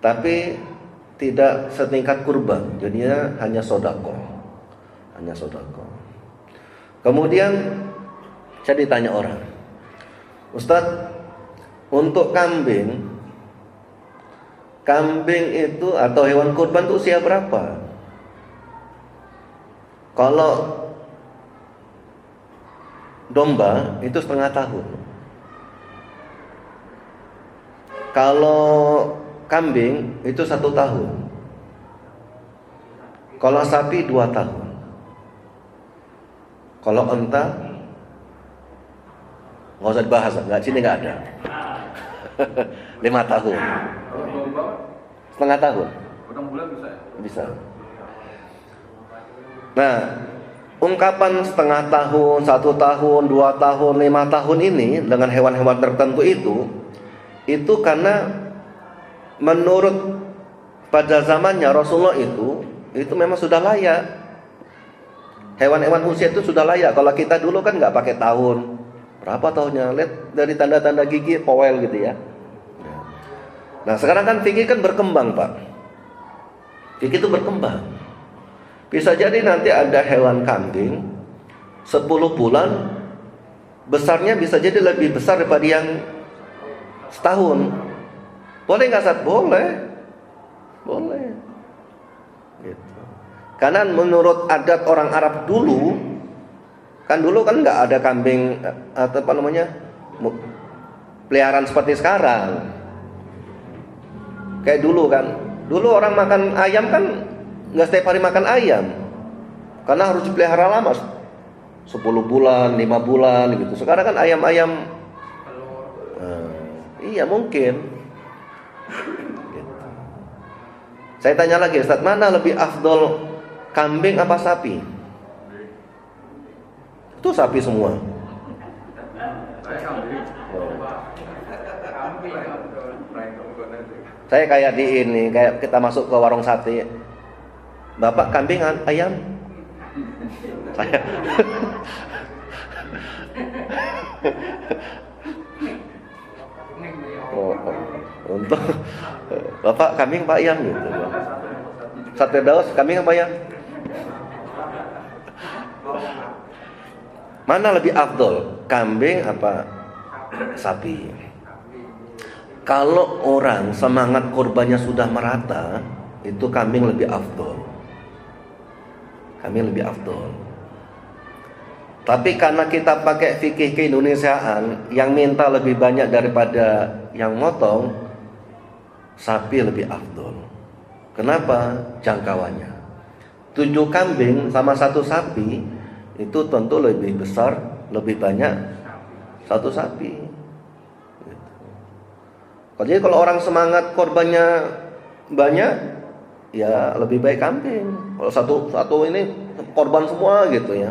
tapi tidak setingkat kurban, jadinya hanya sodako. Kemudian saya ditanya orang, Ustadz, untuk kambing itu atau hewan kurban itu usia berapa? Kalau domba itu setengah tahun. Kalau kambing itu 1 tahun. Kalau sapi 2 tahun. Kalau unta nggak usah dibahas, sini nggak ada. 5 tahun. Setengah tahun. Bisa. Nah, ungkapan setengah tahun, 1 tahun, 2 tahun, 5 tahun ini dengan hewan-hewan tertentu itu karena menurut pada zamannya Rasulullah itu memang sudah layak. Hewan-hewan usia itu sudah layak. Kalau kita dulu kan nggak pakai tahun. Berapa tahunnya? Lihat dari tanda-tanda gigi powel gitu ya. Nah sekarang kan fikih kan berkembang, Pak. Fikih itu berkembang. Bisa jadi nanti ada hewan kambing 10 bulan besarnya bisa jadi lebih besar daripada yang setahun. Boleh nggak, Sat? Boleh. Gitu. Karena menurut adat orang Arab dulu kan nggak ada kambing atau apa namanya peliharaan seperti sekarang. Kayak dulu kan. Dulu orang makan ayam kan nggak setiap hari makan ayam. Karena harus dipelihara lama. 10 bulan, 5 bulan gitu. Sekarang kan ayam-ayam iya mungkin. Gitu. Saya tanya lagi, Ustaz, mana lebih afdol, kambing apa sapi? Itu sapi semua. Saya kayak kayak kita masuk ke warung sate. Bapak kambing ayam? Saya untuk Bapak kambing apa ayam gitu. Sate Daus kambing apa ayam? Mana lebih afdol, kambing apa sapi? Kalau orang semangat korbannya sudah merata, itu kambing lebih afdol. Tapi karena kita pakai fikih keindonesiaan yang minta lebih banyak daripada yang motong, sapi lebih afdol. Kenapa? Jangkauannya. 7 kambing sama 1 sapi itu tentu lebih besar, lebih banyak 1 sapi. Jadi kalau orang semangat korbannya banyak, ya lebih baik kambing. Kalau satu ini korban semua gitu ya.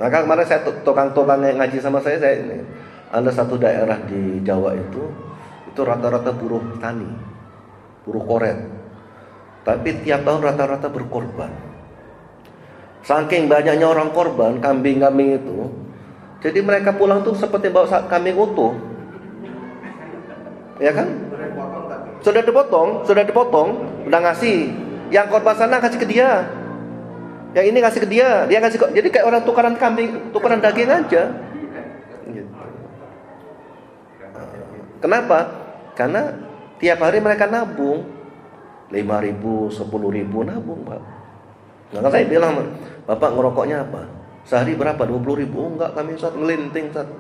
Maka kemarin saya tukang-tukang yang ngaji sama saya ini ada satu daerah di Jawa itu rata-rata buruh tani, buruh koret. Tapi tiap tahun rata-rata berkorban. Saking banyaknya orang korban kambing-kambing itu, jadi mereka pulang tuh seperti bawa kambing utuh. Ya kan? Sudah dipotong, udah ngasih. Yang korban sana kasih ke dia. Yang ini kasih ke dia ngasih kok. Jadi kayak orang tukaran kambing, tukaran daging aja. Gitu. Kenapa? Karena tiap hari mereka nabung 5.000, 10.000 nabung, Pak. Maka saya bilang, Bapak ngerokoknya apa? Sehari berapa? 20.000? Enggak, kami saat ngelinting saat.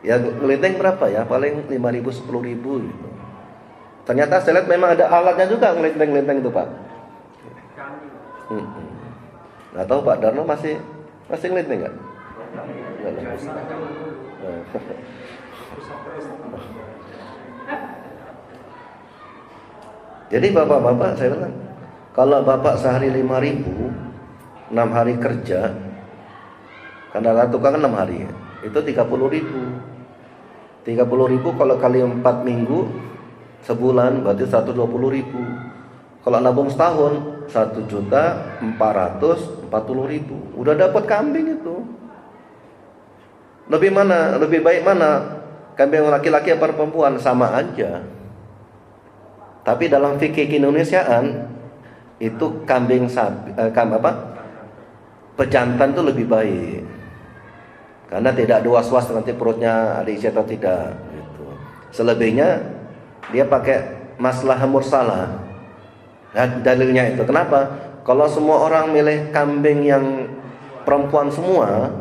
Ya ngelinting berapa ya? Paling 5.000, 10.000 gitu. Ternyata saya lihat memang ada alatnya juga ngelinting-ngelinting itu, Pak. Nggak tahu Pak Darno masih ngelinting nggak? Jadi bapak-bapak saya bilang, kalau bapak sehari 5.000, 6 hari kerja, karena tukang kan 6 hari, itu 30.000. 30.000 kalau kali 4 minggu sebulan berarti 120.000. Kalau nabung setahun 1.440.000. Udah dapat kambing itu. Lebih baik mana? Kambing laki-laki apa perempuan? Sama aja. Tapi dalam fikih Indonesiaan itu kambing sapi, pejantan itu lebih baik. Karena tidak ada was-was nanti perutnya ada isi atau tidak gitu. Selebihnya dia pakai maslahat mursalah. Dalilnya itu. Kenapa? Kalau semua orang milih kambing yang perempuan semua,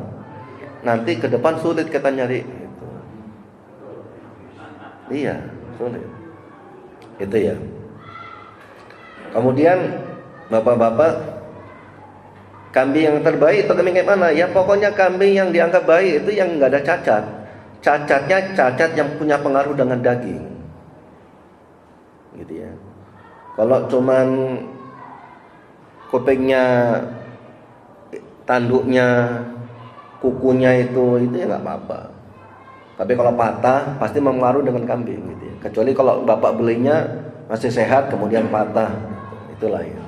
nanti ke depan sulit kita nyari gitu. Iya, sulit. Itu ya. Kemudian bapak-bapak, kambing yang terbaik itu kambing kayak mana? Ya pokoknya kambing yang dianggap baik itu yang nggak ada cacat. Cacatnya cacat yang punya pengaruh dengan daging, gitu ya. Kalau cuman kupingnya, tanduknya, kukunya itu ya nggak apa-apa. Tapi kalau patah pasti mempengaruhi dengan kambing, gitu ya. Kecuali kalau bapak belinya masih sehat kemudian patah, itulah ya.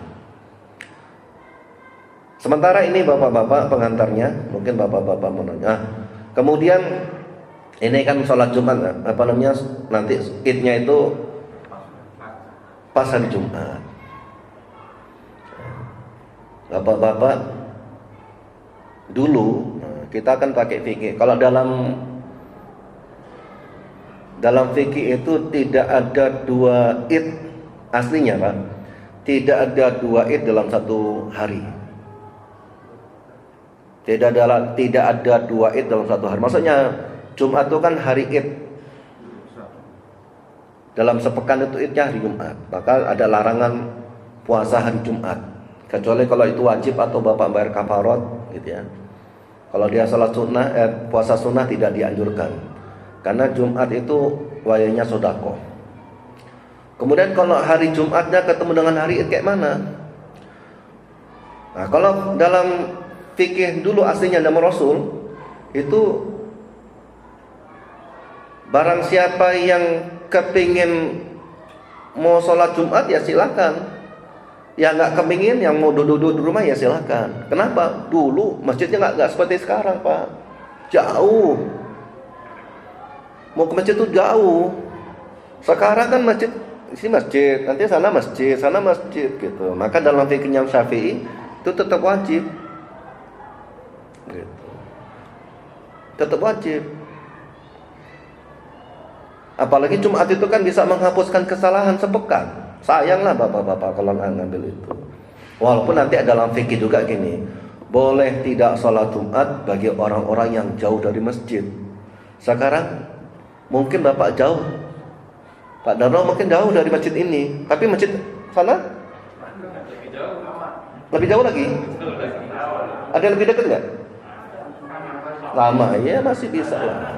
Sementara ini bapak-bapak pengantarnya, mungkin bapak-bapak mau nanya. Kemudian ini kan sholat Jumat, nanti idnya itu pas hari Jumat. Bapak-bapak dulu kita akan pakai fikih. Kalau dalam fikih itu tidak ada dua id aslinya, Pak. Tidak ada dua id dalam satu hari. Tidak ada dua id dalam satu hari. Maksudnya Jumat itu kan hari id. Dalam sepekan itu idnya hari Jumat. Maka ada larangan puasa hari Jumat. Kecuali kalau itu wajib atau bapak bayar kafarat, gitu ya. Kalau dia salat sunnah, puasa sunnah tidak dianjurkan. Karena Jumat itu wayahnya sedekah. Kemudian kalau hari Jumatnya ketemu dengan hari Id kayak mana? Nah, kalau dalam fikih dulu aslinya nama Rasul itu barang siapa yang kepingin mau sholat Jumat ya silakan. Yang nggak kepingin, yang mau duduk di rumah ya silakan. Kenapa? Dulu masjidnya nggak seperti sekarang, Pak. Jauh. Mau ke masjid itu jauh. Sekarang kan masjid, sini masjid, nanti sana masjid gitu. Maka dalam fikihnya Syafi'i itu tetap wajib. Gitu. Tetap wajib. Apalagi Jumat itu kan bisa menghapuskan kesalahan sepekan. Sayanglah bapak-bapak kalau ngambil itu. Walaupun nanti dalam fikih juga gini, boleh tidak sholat Jumat bagi orang-orang yang jauh dari masjid. Sekarang mungkin bapak jauh, Pak Darno mungkin jauh dari masjid ini, tapi masjid sana lebih jauh lagi. Ada yang lebih dekat nggak? Lama, ya masih bisa lah.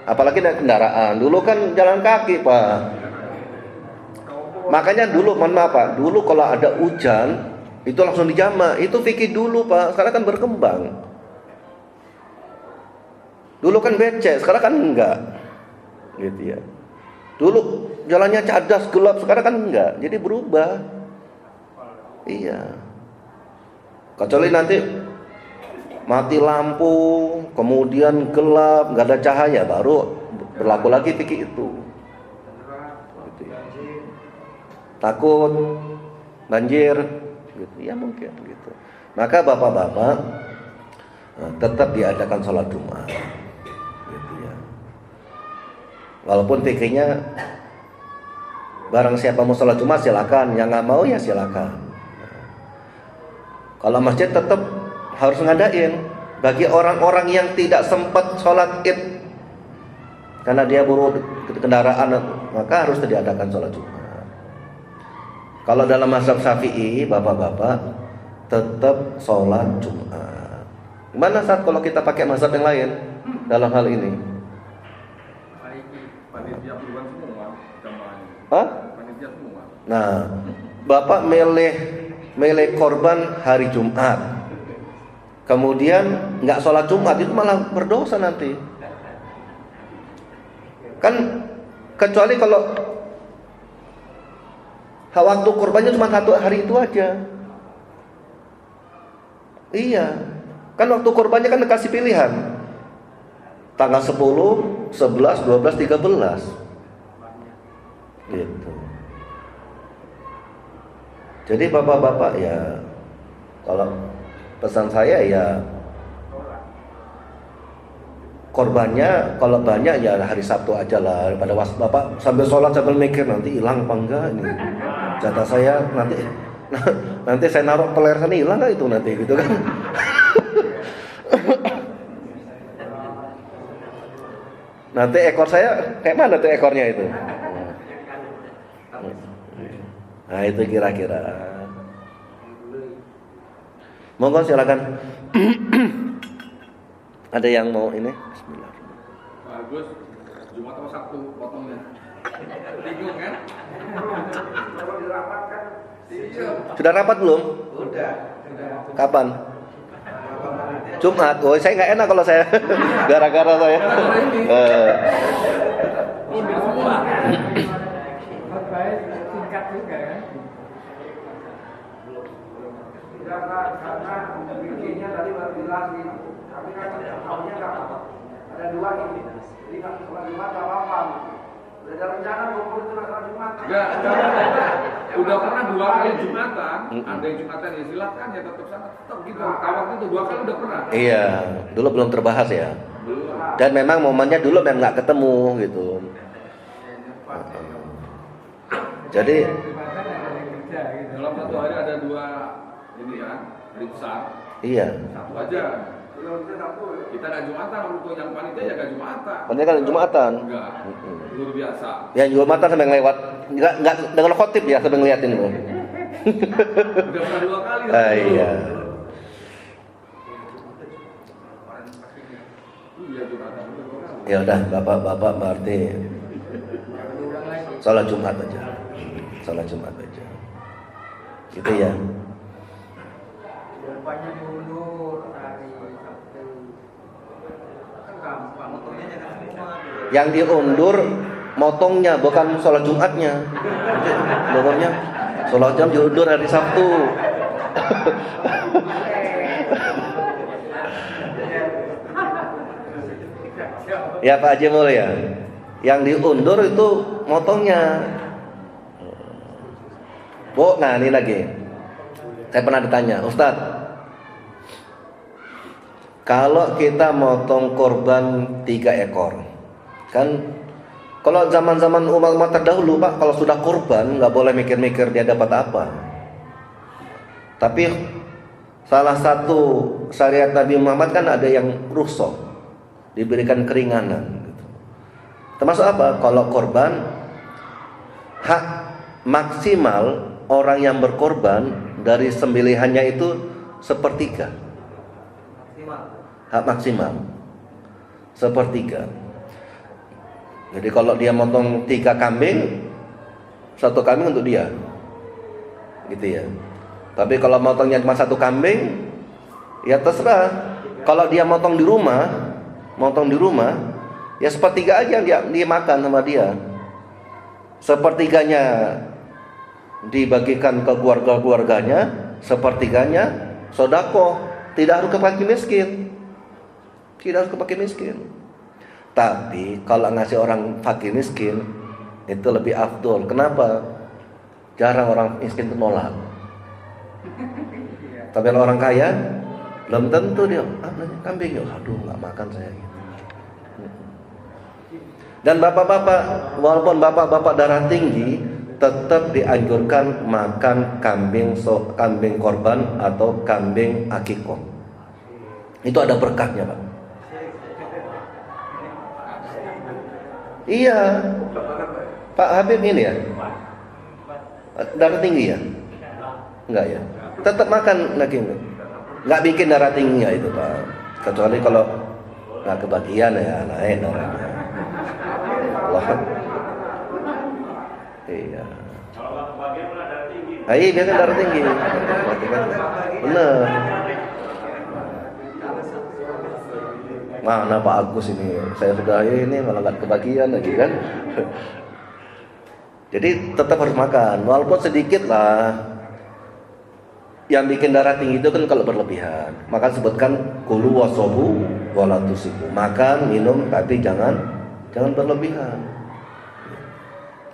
Apalagi naik kendaraan. Dulu kan jalan kaki, Pak. Makanya dulu, mohon maaf Pak, dulu kalau ada hujan itu langsung dijama. Itu fikih dulu, Pak. Sekarang kan berkembang. Dulu kan becek, sekarang kan enggak. Gitu ya. Dulu jalannya cadas, gelap, sekarang kan enggak. Jadi berubah. Iya. Kecuali nanti mati lampu, kemudian gelap, enggak ada cahaya, baru berlaku lagi fikih itu. Gitu ya. Takut banjir, gitu ya mungkin gitu. Maka bapak-bapak tetap diadakan sholat Jumat, gitu ya. Walaupun fikihnya barang siapa mau sholat Jumat silakan, yang nggak mau ya silakan. Kalau masjid tetap harus ngadain bagi orang-orang yang tidak sempat sholat Id karena dia buru kendaraan, maka harus diadakan sholat Jumat. Kalau dalam mazhab Syafi'i, bapak-bapak tetap sholat Jumat. Gimana saat kalau kita pakai mazhab yang lain dalam hal ini? Panitia bukan semua jamaahnya. Hah? Panitia semua. Nah, bapak milih korban hari Jumat, kemudian nggak sholat Jumat, itu malah berdosa nanti. Kan kecuali kalau waktu kurbannya cuma satu hari itu aja. Iya. Kan waktu kurbannya kan dikasih pilihan. Tanggal 10, 11, 12, 13. Gitu. Jadi bapak-bapak ya, kalau pesan saya ya korbannya kalau banyak ya hari Sabtu aja lah, daripada bapak sambil sholat sambil mikir nanti hilang apa enggak ini jatah saya nanti saya naruh peler sana hilang nggak itu nanti gitu kan. Nanti ekor saya kayak mana tuh ekornya itu? Nah itu kira-kira. Monggo silakan. Ada yang mau ini? Bismillah. Bagus. Jumat atau Sabtu potongnya. Bingung kan? Kalau dirapatkan. Sudah rapat belum? Udah. Kapan? Jumat. Oh, saya nggak enak kalau saya gara-gara saya. Mundur semua. Baik, singkat juga kan. Karena bikinnya tadi baru jelasin, tapi kan tahunnya nggak ada dua ini, jadi nggak sholat Jumat nggak apa-apa. Udah ada rencana 20 itu nggak sholat Jumat. Enggak. Udah pernah 2 kali Jumatan, ada yang Jumatan ya silakan ya tetap sana tetap gitu. Tawakal itu 2 kali udah pernah. Iya, dulu belum terbahas ya. Belum. Dan memang momennya dulu memang nggak ketemu gitu. Jadi Jumatan ada yang kerja gitu. Dalam satu hari ada 2 ini ya, hari besar. iya, Satu aja. Kita nggak Jumatan, untuk yang panitia ya nggak Jumatan. pernah kan Jumatan. Enggak. Luar biasa. Ya Jumatan sampai ngelewat, nggak dengan khotib ya sampai ngeliatin lo. Udah pernah 2 kali. Iya. Iya Jumatan udah 2 kali. Ya udah, bapak-bapak berarti sholat Jumat aja, sholat Jumat aja. Gitu ya. Rupanya diundur hari Sabtu. Kan gampang. Yang diundur motongnya bukan sholat Jumatnya. Pokoknya sholat Jumat diundur hari Sabtu. Ya Pak Haji Mulya, yang diundur itu motongnya. Bu, nah ini lagi. Saya pernah ditanya, Ustadz, kalau kita motong korban 3 ekor, kan kalau zaman-zaman umat-umat terdahulu Pak, kalau sudah korban nggak boleh mikir-mikir dia dapat apa. Tapi salah satu syariat Nabi Muhammad kan ada yang rukhsah, diberikan keringanan gitu. Termasuk apa? Kalau korban, hak maksimal orang yang berkorban dari sembelihannya itu 1/3. Hak maksimal 1/3. Jadi kalau dia motong 3 kambing, 1 kambing untuk dia, gitu ya. Tapi kalau motongnya cuma 1 kambing, ya terserah. Kalau dia motong di rumah, ya 1/3 aja dia makan sama dia. 1/3-nya dibagikan ke keluarga-keluarganya, 1/3-nya sedekah. Tidak harus ke fakir miskin. Tidak harus ke fakir miskin. Tapi kalau ngasih orang fakir miskin itu lebih afdol. Kenapa? Jarang orang miskin itu nolak. Tapi kalau orang kaya belum tentu dia kambing ya, aduh nggak makan saya. Dan bapak-bapak, walaupun bapak-bapak darah tinggi, tetap dianjurkan makan kambing korban atau kambing akikoh. Itu ada berkahnya Pak. Iya, Pak Habib ini ya, darah tinggi ya? Enggak ya? Tetap makan daging, nggak bikin darah tinggi ya itu Pak. Kecuali kalau nggak kebagian ya naik darahnya. Allah. Iya. Kalau nggak kebagian udah darah tinggi. Iya biasa darah tinggi. Bener. Mana Pak Agus ini? Saya sudah ini malah nggak kebagian lagi kan? Jadi tetap harus makan, walaupun sedikit lah. Yang bikin darah tinggi itu kan kalau berlebihan. Maka sebutkan kulu wasobu wala tusibu. Makan, minum, tapi jangan berlebihan.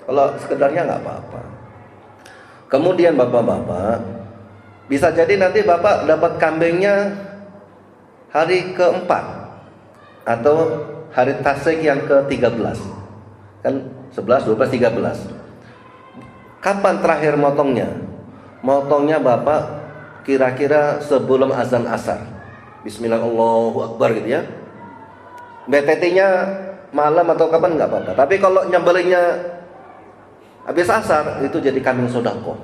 Kalau sekedarnya nggak apa-apa. Kemudian bapak-bapak, bisa jadi nanti bapak dapat kambingnya hari keempat atau hari tasik yang ke-13. Kan 11, 12, 13. Kapan terakhir motongnya? Motongnya bapak kira-kira sebelum azan asar. Bismillahirrahmanirrahim gitu ya. BTT-nya malam atau kapan nggak apa-apa. Tapi kalau nyembelihnya habis asar itu jadi kambing sedekah.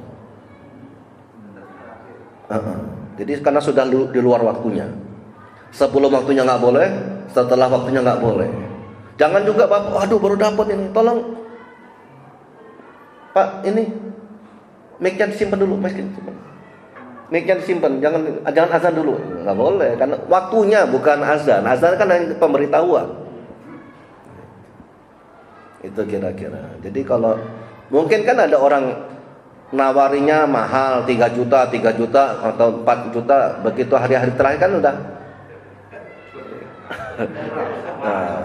Jadi karena sudah di luar waktunya. Sebelum waktunya nggak boleh, setelah waktunya nggak boleh. Jangan juga bapak, aduh baru dapat ini, tolong Pak ini mic-nya disimpan dulu, mic-nya disimpan, jangan azan dulu, nggak boleh, karena waktunya bukan azan. Azan kan hanya pemberitahuan. Itu kira-kira. Jadi kalau mungkin kan ada orang nawarinya mahal 3 juta atau 4 juta, begitu hari-hari terakhir kan udah. Nah,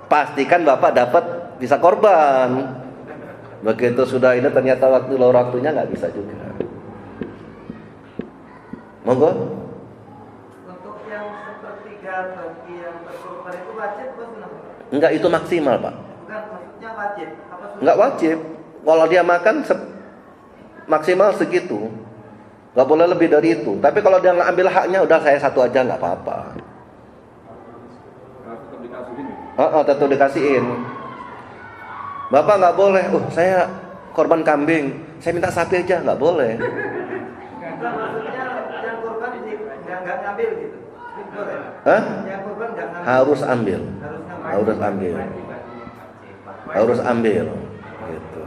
pastikan bapak dapat bisa korban. Begitu sudah ini ternyata waktunya nggak bisa juga. Monggo. Untuk yang sepertiga bagi yang berkorban itu wajib atau sunah? Enggak, itu maksimal pak. Bukan, maksudnya wajib. Apa sunah? Enggak wajib. Kalau dia makan maksimal segitu, nggak boleh lebih dari itu. Tapi kalau dia nggak ambil haknya, udah saya satu aja nggak apa-apa. Tetap dikasihin. Tetap dikasihin. Bapak nggak boleh. Saya korban kambing, saya minta sapi aja, nggak boleh. Bukan, maksudnya yang korban nggak ngambil gitu. Boleh. Hah? Yang korban nggak ngambil. Harus ambil. Harus ambil. Gitu.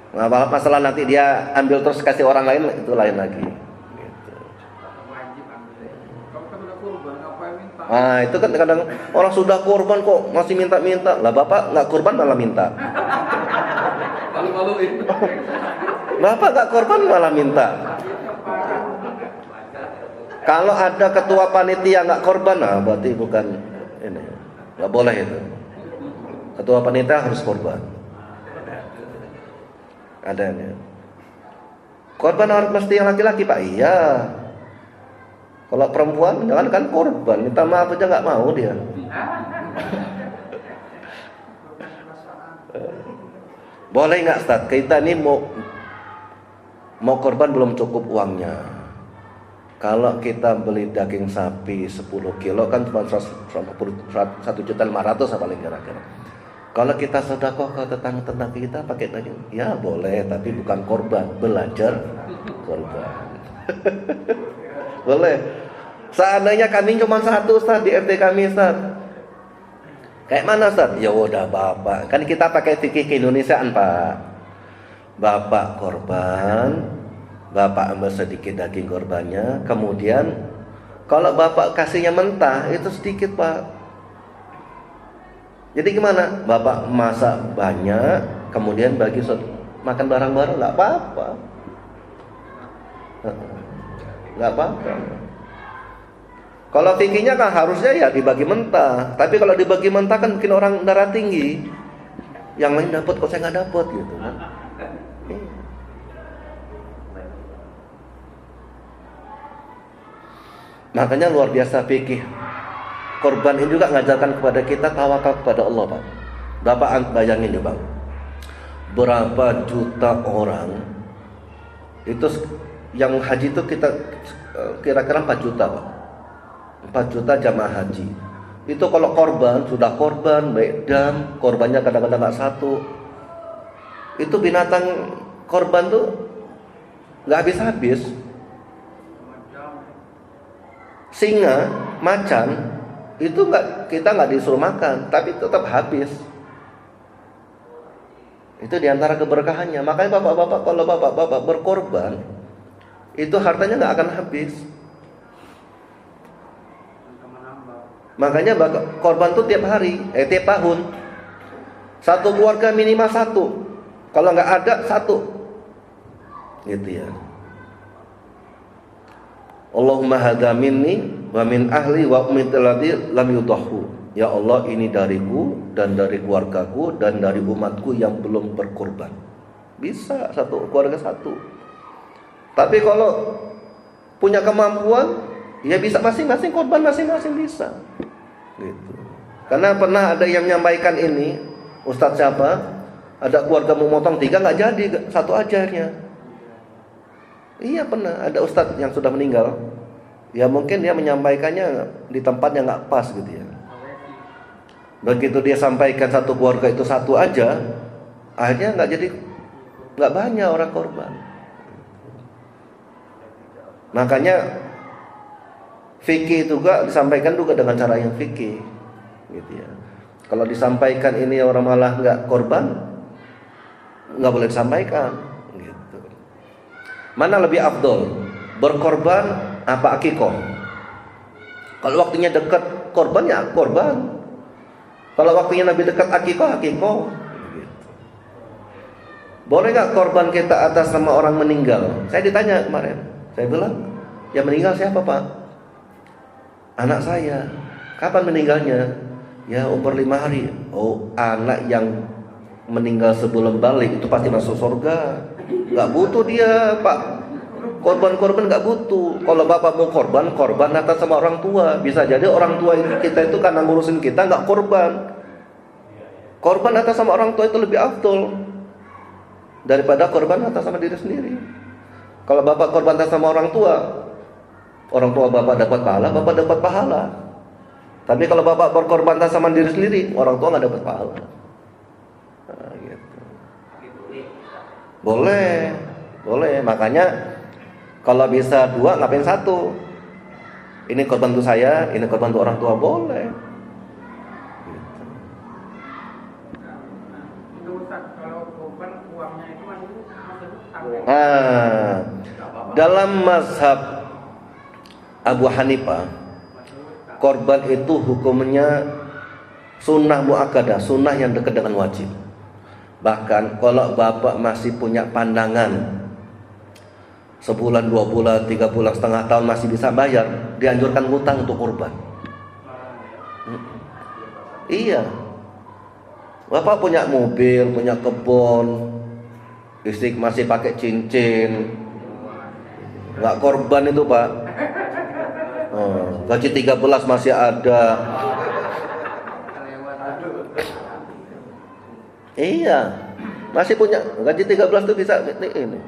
Nah, masalah nanti dia ambil terus kasih orang lain itu lain lagi. Gitu. Kamu kan udah kurban, ngapain minta? Nah itu kan kadang orang sudah korban kok masih minta-minta. Lah bapak nggak korban malah minta. Malu-maluin. Bapak nggak korban malah minta. Kalau ada ketua panitia nggak korban, nah berarti bukan ini, nggak boleh itu. Ketua panitia harus korban. Ada ini. Korban harus mesti yang laki-laki pak. Iya. Kalau perempuan jangan kan korban, minta maaf aja nggak mau dia. Boleh nggak Ustaz? Kita ini mau korban belum cukup uangnya. Kalau kita beli daging sapi 10 kilo kan cuma 1.500.000 paling kira-kira. Kalau kita sedekah ke tetangga kita pakai daging, ya boleh, tapi bukan korban, belajar korban. Boleh. Seandainya kambing cuma 1 Ustaz di RT kami Ustaz. Kayak mana Ustaz? Ya udah bapak. Kan kita pakai fikih keindonesiaan Pak. Bapak korban, bapak ambil sedikit daging korbannya, kemudian kalau bapak kasihnya mentah itu sedikit Pak. Jadi gimana? Bapak masak banyak, kemudian bagi makan bareng-bareng, nggak apa-apa. Nggak apa-apa. Kalau fikihnya kan harusnya ya dibagi mentah. Tapi kalau dibagi mentah kan bikin orang darah tinggi. Yang lain dapat kok saya nggak dapat gitu kan. Makanya luar biasa fikih. Korban ini juga mengajarkan kepada kita tawakal kepada Allah Pak. Bapak bayangin ya Bang, berapa juta orang itu yang haji itu kita kira-kira 4 juta Pak. 4 juta jamaah haji. Itu kalau korban, sudah korban, baik dam, korbannya kadang-kadang nggak satu. Itu binatang korban tuh nggak habis-habis. Singa, macan, itu kita nggak disuruh makan, tapi tetap habis. Itu diantara keberkahannya. Makanya bapak-bapak kalau bapak-bapak berkorban, itu hartanya nggak akan habis. Makanya korban tuh tiap hari, tiap tahun. Satu keluarga minimal 1. Kalau nggak ada 1. Gitu ya. Allahumma hadza minni wa min ahli wa ummitil ladzi lam yudahhu. Ya Allah, ini dariku dan dari keluargaku dan dari umatku yang belum berkorban. Bisa satu keluarga satu. Tapi kalau punya kemampuan, ya bisa masing-masing korban masing-masing bisa. Gitu. Karena pernah ada yang menyampaikan ini, Ustadz siapa? Ada keluarga mau motong 3 nggak jadi, satu ajarnya. Iya pernah ada Ustadz yang sudah meninggal. Ya mungkin dia menyampaikannya di tempat yang nggak pas gitu ya. Begitu dia sampaikan satu keluarga itu satu aja, akhirnya nggak banyak orang korban. Makanya fikih juga disampaikan juga dengan cara yang fikih, gitu ya. Kalau disampaikan ini orang malah nggak korban, nggak boleh disampaikan. Gitu. Mana lebih afdol, berkorban apa akikoh? Kalau waktunya dekat korban ya korban. Kalau waktunya lebih dekat akikoh. Gitu. Boleh nggak korban kita atas nama orang meninggal? Saya ditanya kemarin, saya bilang, yang meninggal siapa Pak? Anak saya. Kapan meninggalnya? Ya umur 5 hari. Oh, anak yang meninggal sebelum balik itu pasti masuk surga. Gak butuh dia Pak. Korban-korban gak butuh. Kalau bapak mau korban atas sama orang tua. Bisa jadi orang tua kita itu karena ngurusin kita gak korban. Korban atas sama orang tua itu lebih afdol daripada korban atas sama diri sendiri. Kalau bapak korban atas sama orang tua bapak dapat pahala. Tapi kalau bapak berkorban atas sama diri sendiri, orang tua gak dapat pahala. Nah, gitu. Boleh. Makanya kalau bisa 2, ngapain 1? Ini korban untuk saya, ini korban untuk orang tua, boleh. Itu Ustaz, kalau korban uangnya itu Dalam mazhab Abu Hanifah, korban itu hukumnya sunnah muakkadah, sunnah yang dekat dengan wajib. Bahkan kalau bapak masih punya pandangan sebulan, 2 bulan, 3 bulan, setengah tahun masih bisa bayar, dianjurkan hutang untuk kurban. Iya. Bapak punya mobil, punya kebun, istri masih pakai cincin, nggak korban itu Pak. Gaji 13 masih ada. Iya. Masih punya gaji 13 tuh bisa ini.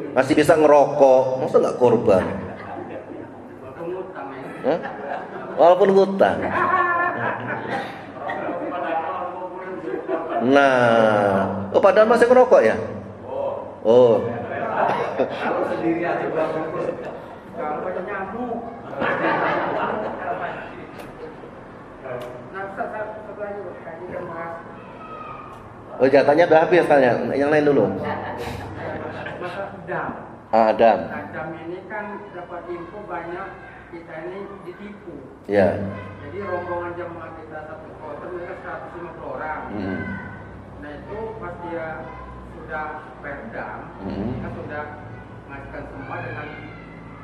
Masih bisa ngerokok, masa nggak korban? Walaupun ngutang. Nah, padahal masih ngerokok ya? Oh. sendiri aja kalau banyak nyamuk. Nah, Ustaz, satu lagi tadi kan bahas. Oh, jatahnya udah habis tanya. Yang lain dulu. Masa dam. Dam. Nah, dam ini kan dapat info banyak kita ini ditipu. Ya. Jadi rombongan jemaah kita satu kloter mereka 150 orang. Nah itu pas dia sudah perdam, kita sudah ngasihkan semua dengan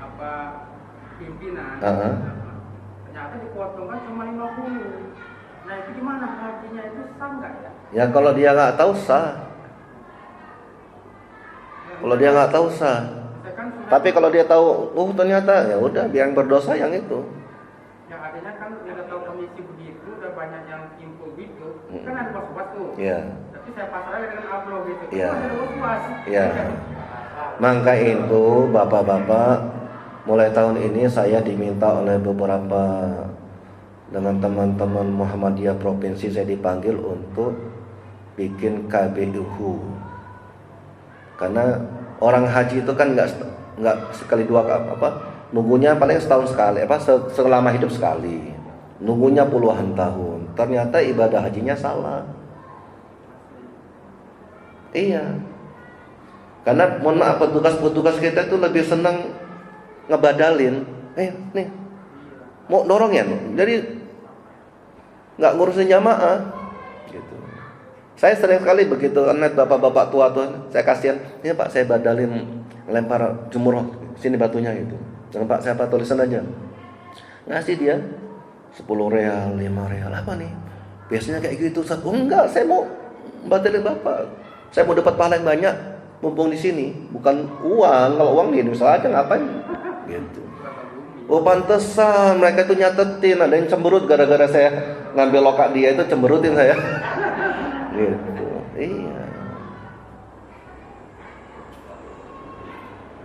apa pimpinan. Ternyata dipotongkan cuma 50. Nah itu gimana hajinya itu sah nggak ya? Ya kalau dia nggak tahu sah. Kalau dia nggak tahu sah. Tapi kalau dia tahu, ternyata ya udah, biar yang berdosa yang itu. Yang artinya kan udah tahu kondisi begitu, udah banyak yang info gitu, kan ada was-was tuh. Iya. Tapi saya pasrahkan dengan upload gitu. Iya. Ada was-was. Iya. Maka itu bapak-bapak, mulai tahun ini saya diminta oleh beberapa dengan teman-teman Muhammadiyah provinsi, saya dipanggil untuk bikin KBUHU. Karena orang haji itu kan nggak sekali dua nunggunya paling setahun sekali, selama hidup sekali, nunggunya puluhan tahun. Ternyata ibadah hajinya salah. Iya. Karena mohon maaf, petugas kita itu lebih senang ngebadalin. Nih, mau dorong ya, jadi nggak ngurusin jamaah. Gitu. Saya sering sekali begitu, net bapak-bapak tua tuh, saya kasihan, ini Pak saya badalin lempar jumroh, sini batunya gitu. Jangan Pak, saya tulisan aja. Ngasih dia 10 real, 5 real, apa nih? Biasanya kayak gitu, enggak, saya mau badalin Bapak. Saya mau dapat pahala yang banyak. mumpung di sini, bukan uang. Kalau uang di Indonesia aja ngapain? Gitu. Oh pantesan mereka itu nyatetin, ada yang cemberut gara-gara saya ngambil lokak dia itu cemberutin saya. Gitu. Iya.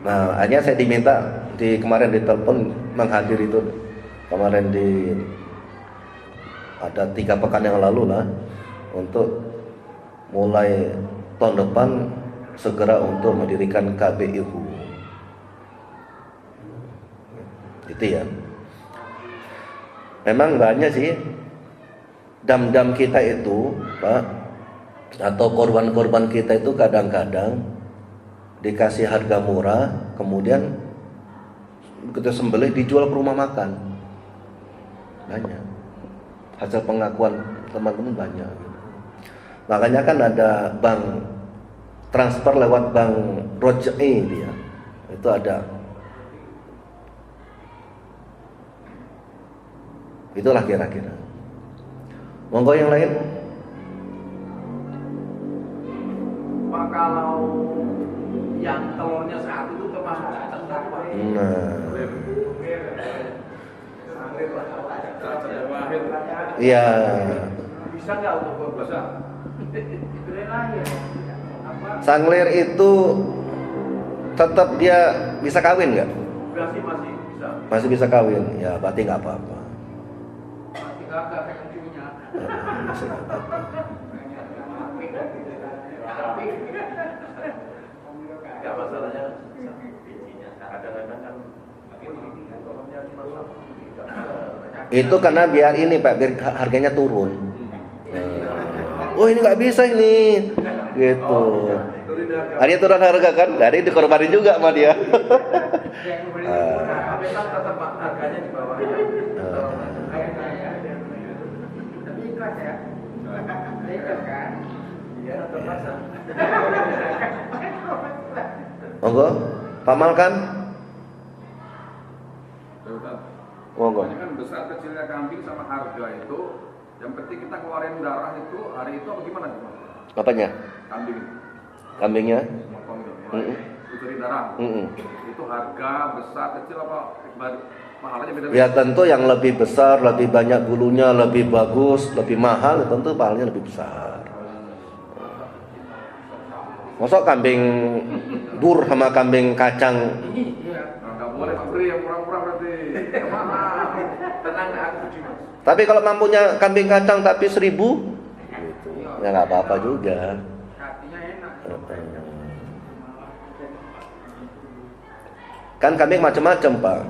Nah, akhirnya saya diminta kemarin ditelepon menghadiri itu. Kemarin ada 3 pekan yang lalu lah, untuk mulai tahun depan segera untuk mendirikan KBIU. Itu ya. Memang banyak sih dam-dam kita itu, Pak, atau korban-korban kita itu kadang-kadang dikasih harga murah, kemudian kita sembelih dijual ke rumah makan. Banyak. Hasil pengakuan teman-teman banyak. Makanya kan ada bank transfer lewat bank Rojai dia. Itu ada. Itulah kira-kira. Monggo yang lain. Pak, kalau yang telurnya satu itu termasuk cacat nggak, Pak? Nah, Cacat wahid. iya. Bisa nggak untuk Bisa. Sanglir itu tetap dia bisa kawin nggak? masih bisa. Masih bisa kawin, ya berarti nggak apa-apa. Masih gagah kayak kuncinya. Masih nggak apa-apa. Nggak masalahnya bijinya. Kadang-kadang kan telurnya cuma satu. Itu karena biar ini Pak, biar harganya turun. Oh ini nggak bisa ini, gitu. Ada turun harga kan, dari dikorbanin juga sama dia. Tapi kan tetap harganya di bawahnya. Tapi ikhlas ya. Ikhlas kan? Iya, terpaksa. Monggo, Pak Malkan. Monggo. Ini kan besar kecilnya kambing sama harga itu, yang penting kita keluarin darah itu hari itu apa gimana Mas? Apanya? Kambing itu. Kambingnya? Motong itu. Curi darah. Itu harga besar kecil apa mahalnya beda-beda? Ya tentu yang lebih besar, lebih banyak bulunya, lebih bagus, lebih mahal, tentu pahalanya lebih besar. Masuk kambing bur sama kambing kacang. Nggak boleh beli yang murah-murah berarti. Yang mahal. Tenang, aku cuma. Tapi kalau mampunya kambing kacang tapi 1.000, gitu. Ya nggak apa-apa juga. Hatinya enak. Kan kambing macam-macam Pak.